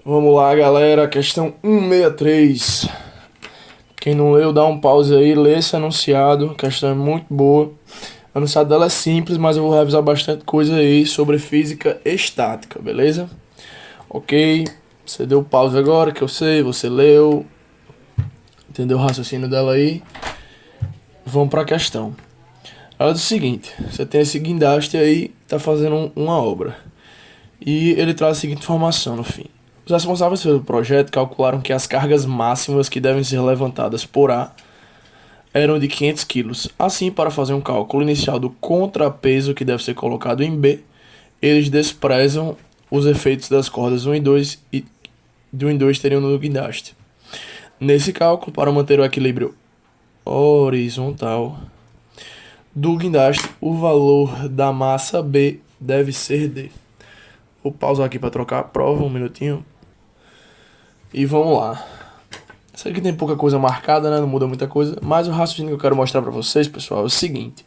Vamos lá, galera. Questão 163. Quem não leu, dá um pause aí, lê esse enunciado. A questão é muito boa. O enunciado dela é simples, mas eu vou revisar bastante coisa aí sobre física estática, beleza? Ok. Você deu pause agora, que eu sei, você leu. Entendeu o raciocínio dela aí? Vamos pra questão. Ela diz o seguinte: você tem esse guindaste aí, tá fazendo uma obra. E ele traz a seguinte informação no fim. Os responsáveis pelo projeto calcularam que as cargas máximas que devem ser levantadas por A eram de 500 quilos. Assim, para fazer um cálculo inicial do contrapeso que deve ser colocado em B, eles desprezam os efeitos das cordas 1 e 2 e de 1 e 2 teriam no guindaste. Nesse cálculo, para manter o equilíbrio horizontal do guindaste, o valor da massa B deve ser D. Vou pausar aqui para trocar a prova, um minutinho. E vamos lá. Isso aqui tem pouca coisa marcada, né? Não muda muita coisa. Mas o raciocínio que eu quero mostrar para vocês, pessoal, é o seguinte.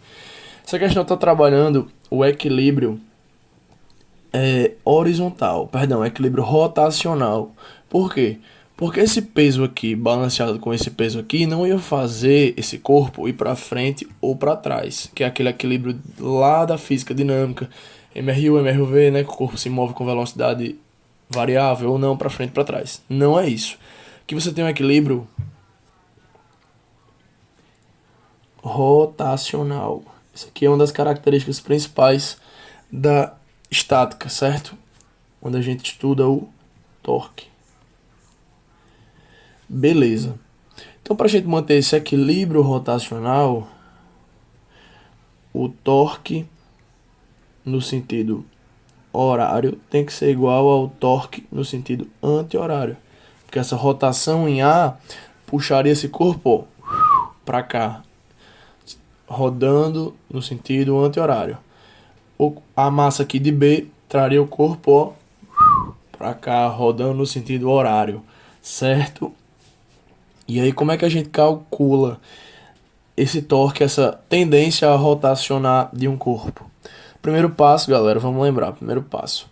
Essa questão está trabalhando o equilíbrio horizontal, perdão, equilíbrio rotacional. Por quê? Porque esse peso aqui, balanceado com esse peso aqui, não ia fazer esse corpo ir para frente ou para trás, que é aquele equilíbrio lá da física dinâmica, MRU, MRV, né, que o corpo se move com velocidade variável ou não para frente e para trás. Não é isso. Aqui você tem um equilíbrio rotacional. Isso aqui é uma das características principais da estática, certo? Quando a gente estuda o torque. Beleza. Então, para a gente manter esse equilíbrio rotacional, o torque no sentido horário tem que ser igual ao torque no sentido anti-horário. Porque essa rotação em A puxaria esse corpo para cá, rodando no sentido anti-horário. A massa aqui de B traria o corpo para cá, rodando no sentido horário, certo? E aí, como é que a gente calcula esse torque, essa tendência a rotacionar de um corpo? Primeiro passo, galera, vamos lembrar. Primeiro passo: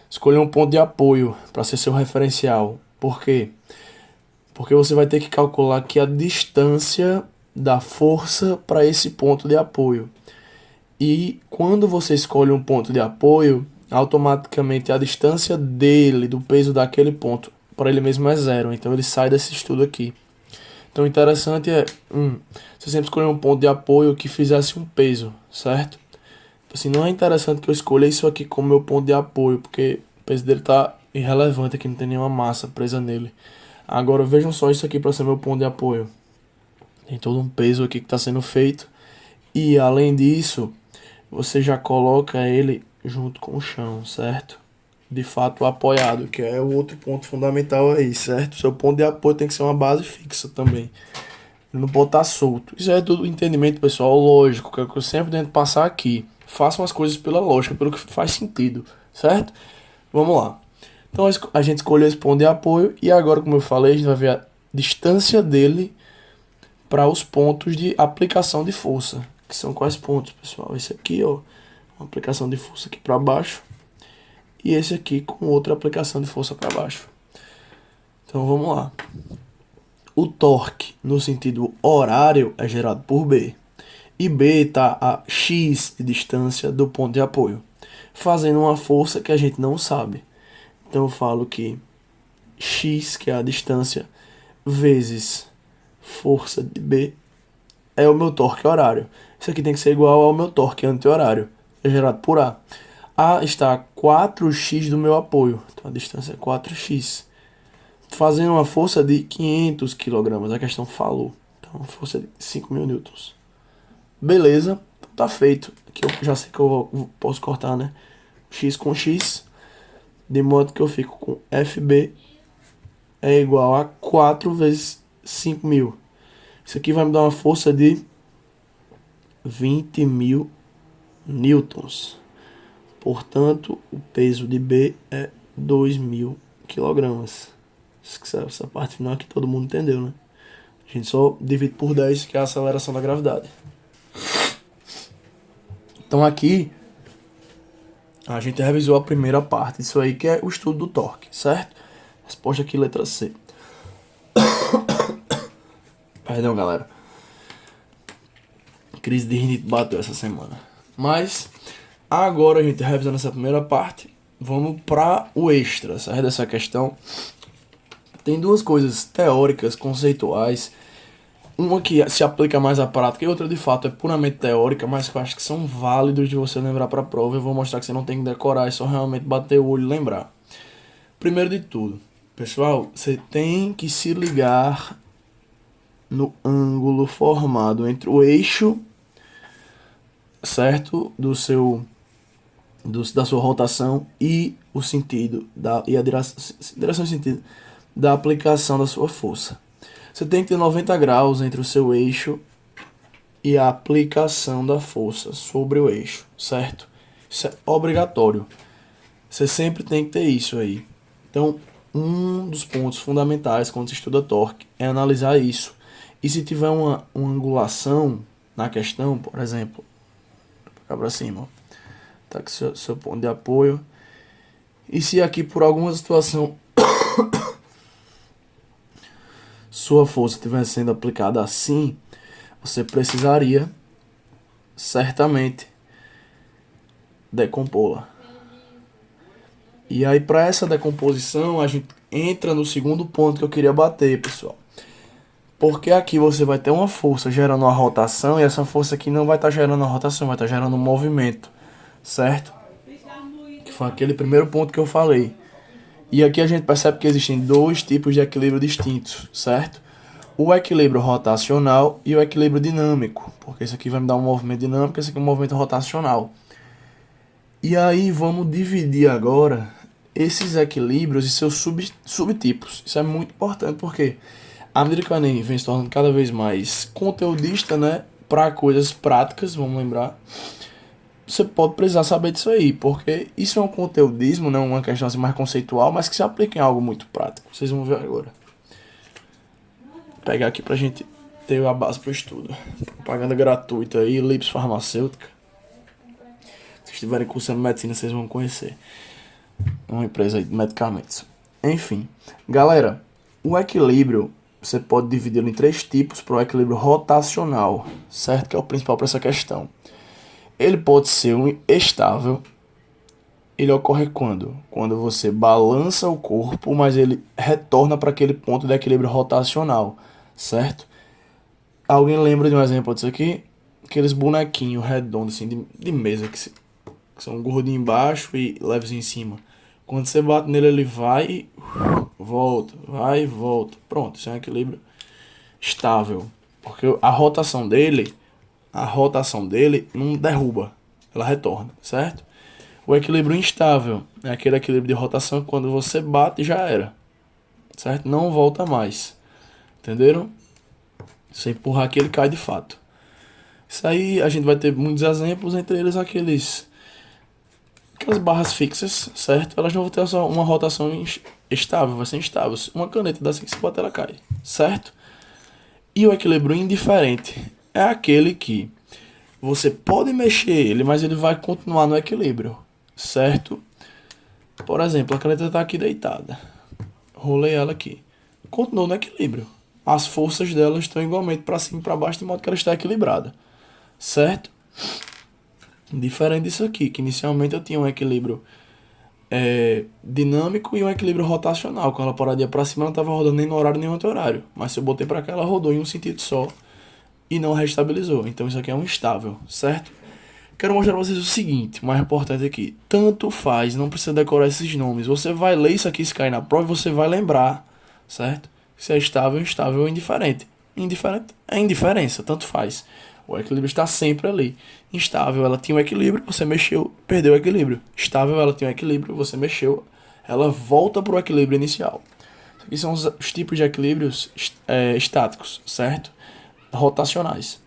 escolher um ponto de apoio para ser seu referencial. Por quê? Porque você vai ter que calcular aqui a distância da força para esse ponto de apoio. E quando você escolhe um ponto de apoio, automaticamente a distância dele, do peso daquele ponto, para ele mesmo é zero. Então ele sai desse estudo aqui. Então o interessante é, você sempre escolher um ponto de apoio que fizesse um peso, certo? Assim, não é interessante que eu escolha isso aqui como meu ponto de apoio, porque o peso dele tá irrelevante aqui, não tem nenhuma massa presa nele. Agora vejam só isso aqui para ser meu ponto de apoio. Tem todo um peso aqui que está sendo feito. E além disso, você já coloca ele junto com o chão, certo? De fato apoiado, que é o outro ponto fundamental aí, certo? Seu ponto de apoio tem que ser uma base fixa também. Ele não pode estar solto. Isso é tudo entendimento, pessoal, lógico, que é o que eu sempre tento passar aqui. Façam as coisas pela lógica, pelo que faz sentido, certo? Vamos lá. Então a gente escolheu esse ponto de apoio e agora, como eu falei, a gente vai ver a distância dele para os pontos de aplicação de força. Que são quais pontos, pessoal? Esse aqui, ó, uma aplicação de força aqui para baixo e esse aqui com outra aplicação de força para baixo. Então vamos lá. O torque no sentido horário é gerado por B. E B está a X de distância do ponto de apoio, fazendo uma força que a gente não sabe. Então eu falo que X, que é a distância, vezes força de B, é o meu torque horário. Isso aqui tem que ser igual ao meu torque anti-horário, é gerado por A. A está a 4x do meu apoio, então a distância é 4x. Fazendo uma força de 500 kg, a questão falou. Então, força de 5.000 newtons. Beleza, então tá feito. Aqui eu já sei que eu posso cortar, né? X com X, de modo que eu fico com FB é igual a 4 vezes 5.000. Isso aqui vai me dar uma força de 20.000 newtons. Portanto, o peso de B é 2.000 kg. Essa parte final que todo mundo entendeu, né? A gente só divide por 10, que é a aceleração da gravidade. Então aqui a gente revisou a primeira parte. Isso aí que é o estudo do torque, certo? Resposta aqui, letra C. Perdão, galera. Crise de rinite bateu essa semana. Mas, agora a gente revisando essa primeira parte, vamos para o extra, certo? Dessa questão. Tem duas coisas teóricas, conceituais. Uma que se aplica mais à prática e outra de fato é puramente teórica, mas que eu acho que são válidos de você lembrar para a prova. Eu vou mostrar que você não tem que decorar, é só realmente bater o olho e lembrar. Primeiro de tudo, pessoal, você tem que se ligar no ângulo formado entre o eixo, certo, da sua rotação e o sentido e a direção e sentido da aplicação da sua força. Você tem que ter 90 graus entre o seu eixo e a aplicação da força sobre o eixo, certo? Isso é obrigatório. Você sempre tem que ter isso aí. Então, um dos pontos fundamentais quando se estuda torque é analisar isso. E se tiver uma angulação na questão, por exemplo, cá para cima, tá aqui seu ponto de apoio. E se aqui por alguma situação sua força estiver sendo aplicada assim, você precisaria certamente decompô-la. E aí, para essa decomposição, a gente entra no segundo ponto que eu queria bater, pessoal. Porque aqui você vai ter uma força gerando uma rotação e essa força aqui não vai estar gerando uma rotação, vai estar gerando um movimento, certo? Que foi aquele primeiro ponto que eu falei. E aqui a gente percebe que existem dois tipos de equilíbrio distintos, certo? O equilíbrio rotacional e o equilíbrio dinâmico, porque isso aqui vai me dar um movimento dinâmico, esse aqui é um movimento rotacional. E aí vamos dividir agora esses equilíbrios e seus subtipos. Isso é muito importante porque à medida que o Enem vem se tornando cada vez mais conteudista, né, para coisas práticas, vamos lembrar, você pode precisar saber disso aí, porque isso é um conteudismo, não uma questão assim mais conceitual, mas que se aplica em algo muito prático. Vocês vão ver agora. Vou pegar aqui pra gente ter a base pro estudo. Propaganda gratuita aí, Lips Farmacêutica. Se estiverem cursando medicina, vocês vão conhecer. Uma empresa aí de medicamentos. Enfim, galera, o equilíbrio você pode dividi-lo em três tipos para o equilíbrio rotacional, certo? Que é o principal para essa questão. Ele pode ser um estável. Ele ocorre quando? Quando você balança o corpo, mas ele retorna para aquele ponto de equilíbrio rotacional, certo? Alguém lembra de um exemplo disso aqui? Aqueles bonequinhos redondos assim, de mesa que são gordinhos embaixo e leves em cima. Quando você bate nele, ele vai e volta, vai e volta. Pronto, isso é um equilíbrio estável. Porque a rotação dele não derruba, ela retorna, certo? O equilíbrio instável é aquele equilíbrio de rotação que quando você bate já era, certo? Não volta mais, entenderam? Se empurrar aqui ele cai de fato. Isso aí a gente vai ter muitos exemplos, entre eles aquelas barras fixas, certo? Elas não vão ter só uma rotação estável, vai ser instável. Uma caneta dessa que se bate ela cai, certo? E o equilíbrio indiferente é aquele que você pode mexer ele, mas ele vai continuar no equilíbrio, certo? Por exemplo, a caneta está aqui deitada. Rolei ela aqui. Continuou no equilíbrio. As forças dela estão igualmente para cima e para baixo, de modo que ela está equilibrada, certo? Diferente disso aqui, que inicialmente eu tinha um equilíbrio dinâmico e um equilíbrio rotacional. Quando ela pararia para cima, ela não estava rodando nem no horário nem no anti-horário. Mas se eu botei para cá, ela rodou em um sentido só e não restabilizou. Então isso aqui é um instável, certo? Quero mostrar para vocês o seguinte, o mais importante aqui. Tanto faz, não precisa decorar esses nomes. Você vai ler isso aqui se cair na prova e você vai lembrar, certo? Se é estável, instável ou indiferente. Indiferente é indiferença, tanto faz. O equilíbrio está sempre ali. Instável, ela tinha um equilíbrio, você mexeu, perdeu o equilíbrio. Estável, ela tinha um equilíbrio, você mexeu, ela volta para o equilíbrio inicial. Isso aqui são os tipos de equilíbrios estáticos, certo? Rotacionais.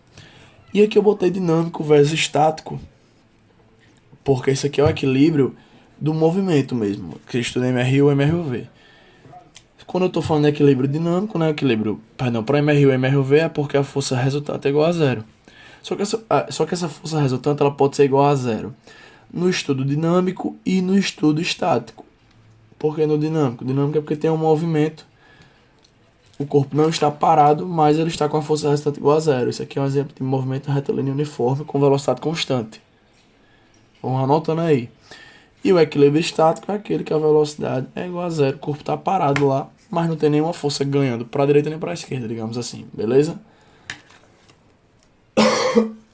E aqui eu botei dinâmico versus estático, porque isso aqui é o equilíbrio do movimento mesmo, que eu estudei MRU e MRUV. Quando eu estou falando de equilíbrio dinâmico, né, para MRU e MRUV é porque a força resultante é igual a zero. Só que essa força resultante ela pode ser igual a zero no estudo dinâmico e no estudo estático. Por que no dinâmico? O dinâmico é porque tem um movimento, o corpo não está parado, mas ele está com a força restante igual a zero. Isso aqui é um exemplo de movimento retilíneo uniforme com velocidade constante. Vamos anotando aí. E o equilíbrio estático é aquele que a velocidade é igual a zero, o corpo está parado lá, mas não tem nenhuma força ganhando para a direita nem para a esquerda, digamos assim, beleza?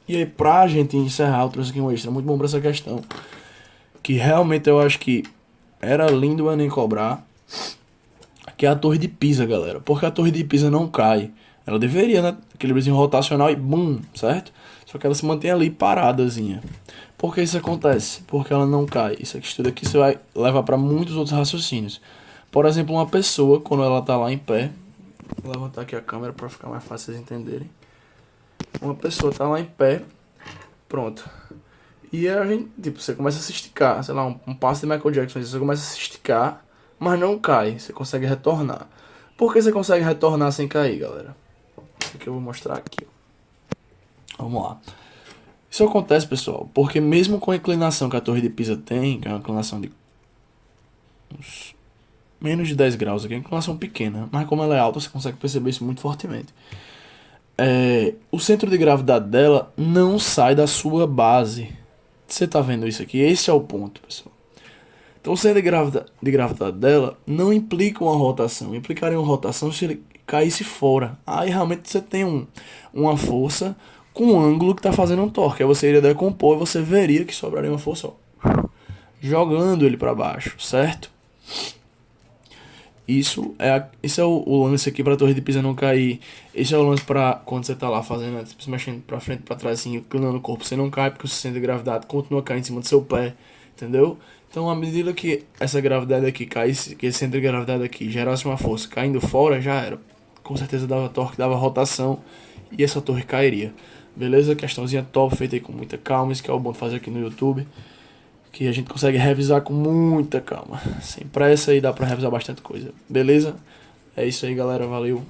E aí, pra gente encerrar, eu trouxe aqui um extra muito bom pra essa questão, que realmente eu acho que era lindo o Enem cobrar, que é a Torre de Pisa, galera. Porque a Torre de Pisa não cai. Ela deveria, né? Equilíbrio rotacional e bum, certo? Só que ela se mantém ali paradazinha. Por que isso acontece? Porque ela não cai. Isso aqui, tudo aqui você vai levar para muitos outros raciocínios. Por exemplo, uma pessoa, quando ela tá lá em pé, vou levantar aqui a câmera para ficar mais fácil vocês entenderem. Uma pessoa tá lá em pé, pronto. E a gente, tipo, você começa a se esticar, sei lá, um passo de Michael Jackson, você começa a se esticar, mas não cai, você consegue retornar. Por que você consegue retornar sem cair, galera? Isso aqui eu vou mostrar aqui, ó. Vamos lá. Isso acontece, pessoal, porque mesmo com a inclinação que a Torre de Pisa tem, que é uma inclinação de uns menos de 10 graus aqui, é uma inclinação pequena, mas como ela é alta, você consegue perceber isso muito fortemente. O centro de gravidade dela não sai da sua base. Você tá vendo isso aqui? Esse é o ponto, pessoal. Então o centro de gravidade dela não implica uma rotação. Implicaria uma rotação se ele caísse fora. Aí realmente você tem uma força com um ângulo que está fazendo um torque. Aí você iria decompor e você veria que sobraria uma força, ó, jogando ele para baixo, certo? Isso é o lance aqui para a Torre de Pisa não cair. Esse é o lance para quando você tá lá fazendo, se mexendo para frente, para trás, assim, inclinando o corpo, você não cai porque o centro de gravidade continua caindo em cima do seu pé, entendeu? Então, à medida que essa gravidade aqui caísse, que esse centro de gravidade aqui gerasse uma força caindo fora, já era. Com certeza dava torque, dava rotação e essa torre cairia. Beleza? Questãozinha top, feita aí com muita calma. Isso que é o bom de fazer aqui no YouTube, que a gente consegue revisar com muita calma. Sem pressa e dá pra revisar bastante coisa. Beleza? É isso aí, galera. Valeu.